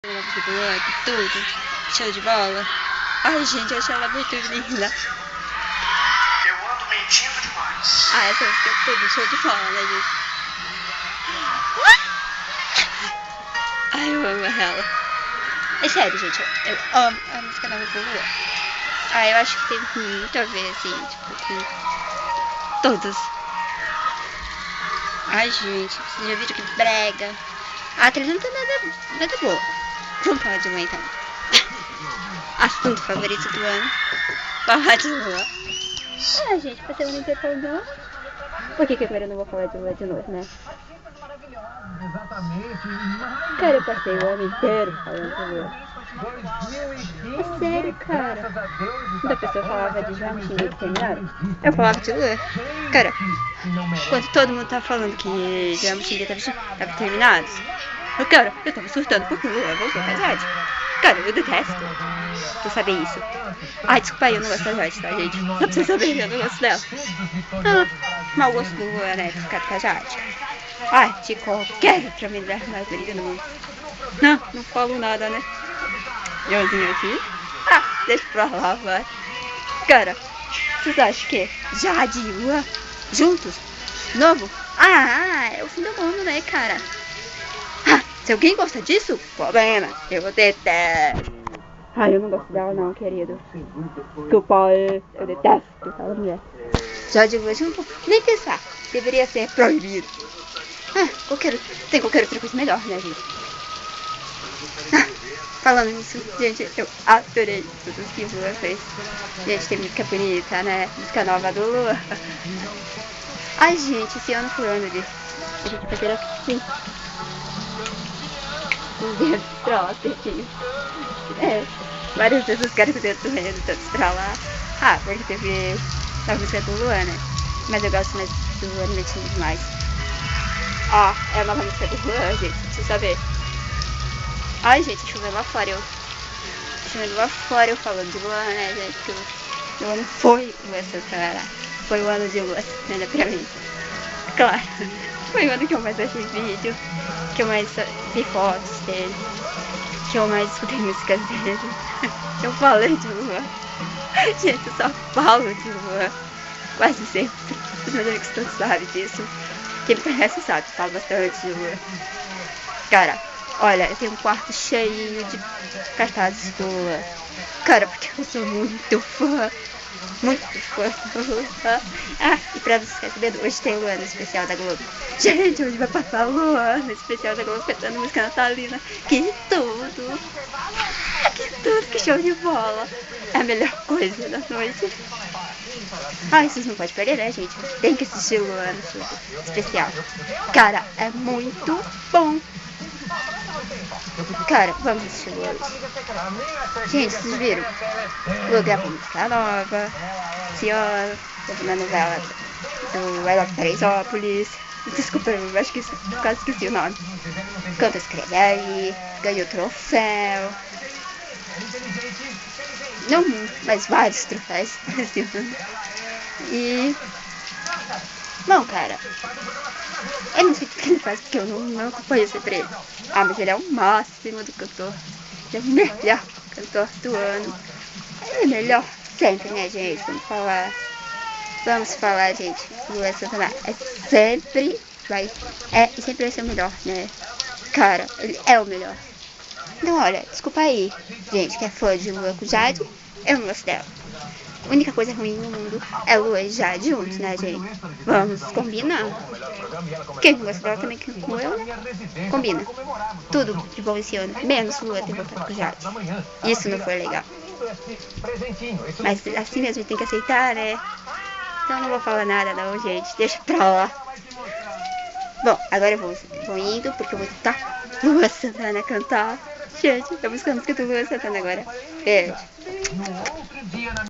Tudo. Show de bola. Ai, gente, eu achei ela muito linda. Eu ando mentindo demais. Ah, essa música é tudo. Show de bola, né, gente? Ai, eu amo ela. É sério, gente. Eu amo a música da Lua. Ah, eu acho que tem muito a ver, assim, tipo, com todos. Ai, gente, vocês já viram que brega? A atriz não tá nada boa. Vamos falar de Lua, então. Assunto favorito do ano. Falar de Lua. Ah, gente, passei o ano inteiro falando de Lua. Por que agora eu não vou falar de Lua de novo, né? Cara, eu passei o ano inteiro falando de Lua. É sério, cara. Quando a pessoa falava de João Xinguei que terminaram, eu falava de Lua. Cara, quando todo mundo tava falando que João Xinguei tava terminados, eu tava surtando porque Lua voltou pra Jade. Cara, eu detesto você saber isso. Ai, desculpa aí, eu não gosto da Jade, tá, gente? Só pra você saber, eu não gosto dela. Ah, mau gosto do Lua, né? Ficar com a Jade. Ai, de qualquer outra mulher mais bonita do mundo. Não falo nada, né? Joãozinho aqui. Ah, deixa pra lá, vai. Cara, vocês acham que Jade e Lua juntos? Novo? Ah, é o fim do mundo, né, cara? Ah, se alguém gosta disso, problema. Eu detesto. Ai, eu não gosto dela não, querido. Desculpa, eu detesto aquela mulher. Jade e Lua juntos? Nem pensar. Deveria ser proibido. Ah, tem qualquer outra coisa melhor, né, gente? Ah, falando nisso, gente, eu adorei tudo que o Lua fez. Gente, tem música bonita, né? Música nova do Lua. Ai, gente, esse ano foi ano de... A gente vai ter assim... os dedos pra lá, certinho. É, várias vezes os caras com os dedos correndo, todos pra lá. Ah, porque teve a música do Lua, né? Mas eu gosto mais do Lua, me metindo demais. Ó, é a nova música do Lua, gente, pra você saber. Ai, gente, chovendo lá fora, eu falando de Lua, né, gente, que o ano foi Lua Santana. Foi o ano de Lua Santana pra mim. Claro, foi o ano que eu mais achei vídeo, que eu mais vi fotos dele, que eu mais escutei músicas dele. Eu falei de Lua. Gente, eu só falo de Lua, quase sempre. Os meus amigos todos sabem disso. Quem me conhece sabe, falo bastante de Lua. Cara, olha, eu tenho um quarto cheio de cartazes do Lua. Cara, porque eu sou muito fã. Muito fã do Lua. Ah, e pra vocês ficarem sabendo, hoje tem o ano especial da Globo. Gente, hoje vai passar o ano especial da Globo cantando música natalina. Que tudo! Que show de bola! É a melhor coisa da noite. Ah, vocês não podem perder, né, gente? Tem que assistir o ano especial. Cara, é muito bom. Cara, vamos assistir o ano. Gente, vocês viram? Vou gravar música nova. Esse ano, tô na novela do I Love Paraisópolis. Desculpa, eu acho que quase esqueci o nome. Canta, escreve aí. Ganhou troféu. Não, mas vários troféus. E... Bom, cara, eu não sei o que ele faz porque eu não acompanho sempre ele. Ah, mas ele é o máximo do cantor. Ele é o melhor cantor do ano. Ele é melhor sempre, né, gente? Vamos falar, gente. Lua Santana sempre vai ser o melhor, né? Cara, ele é o melhor. Então, olha, desculpa aí, gente, que é fã de Lua com Jade, eu não gosto dela. A única coisa ruim no mundo é Lua e Jade juntos, né, gente? Vamos combinar. Quem não gosta dela também com eu, né? Combina. Tudo de bom esse ano, menos Lua ter voltado com Jade. Isso não foi legal. Mas assim mesmo tem que aceitar, né? Então não vou falar nada não, gente. Deixa pra lá. Bom, agora eu vou indo, porque eu vou escutar Lua Santana cantar. Gente, eu vou buscar a música do Lua Santana agora. Beijo.